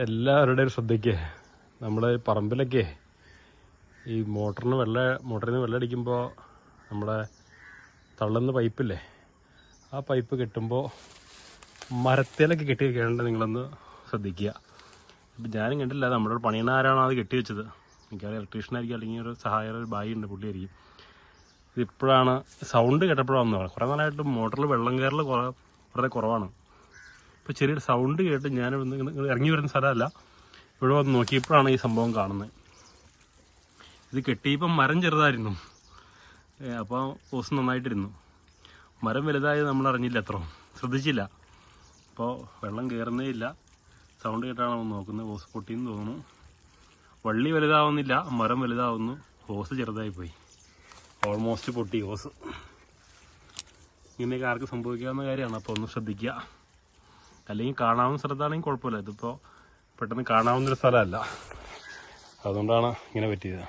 എല്ലാവരുടെയും ശ്രദ്ധയ്ക്ക് നമ്മുടെ പറമ്പിലൊക്കെ ഈ മോട്ടറിന് വെള്ളം അടിക്കുമ്പോൾ നമ്മുടെ തള്ളുന്ന പൈപ്പില്ലേ, ആ പൈപ്പ് കെട്ടുമ്പോൾ മരത്തേലൊക്കെ കെട്ടി വെക്കാണ്ട് നിങ്ങളൊന്ന് ശ്രദ്ധിക്കുക. ഇപ്പം ഞാനും കണ്ടില്ല, നമ്മുടെ പണിയണ ആരാണോ അത് കെട്ടി വെച്ചത്, എനിക്കറിയാം ഇലക്ട്രീഷ്യനായിരിക്കും, അല്ലെങ്കിൽ ഒരു സഹായം ഒരു ബായി ഉണ്ട്, പുള്ളിയായിരിക്കും. ഇതിപ്പോഴാണ് സൗണ്ട് കേട്ടപ്പോഴാണെന്ന് പറയാം. കുറേ നാളായിട്ട് മോട്ടറിൽ വെള്ളം കയറൽ വളരെ കുറവാണ്. ഇപ്പോൾ ചെറിയൊരു സൗണ്ട് കേട്ട് ഞാൻ ഇറങ്ങി വരുന്ന സ്ഥലമല്ല, ഇവിടെ വന്ന് നോക്കിയപ്പോഴാണ് ഈ സംഭവം കാണുന്നത്. ഇത് കെട്ടിയപ്പം മരം ചെറുതായിരുന്നു, അപ്പോൾ ഓസ് നന്നായിട്ടിരുന്നു. മരം വലുതായത് നമ്മൾ അറിഞ്ഞില്ല, അത്ര ശ്രദ്ധിച്ചില്ല. അപ്പോൾ വെള്ളം കയറുന്നേ ഇല്ല, സൗണ്ട് കേട്ടാണ് നമ്മൾ നോക്കുന്നത്. ഓസ് പൊട്ടിയെന്ന് തോന്നുന്നു. വള്ളി വലുതാവുന്നില്ല, മരം വലുതാവുന്നു, ഓസ് ചെറുതായിപ്പോയി, ഓൾമോസ്റ്റ് പൊട്ടി ഓസ്. ഇങ്ങനെയൊക്കെ ആർക്ക് സംഭവിക്കാവുന്ന കാര്യമാണ്, അപ്പോൾ ഒന്ന് ശ്രദ്ധിക്കുക. അല്ലെങ്കിൽ കാണാവുന്ന സ്ഥലത്താണെങ്കിൽ കുഴപ്പമില്ല, ഇതിപ്പോൾ പെട്ടെന്ന് കാണാവുന്നൊരു സ്ഥലമല്ല, അതുകൊണ്ടാണ് ഇങ്ങനെ പറ്റിയത്.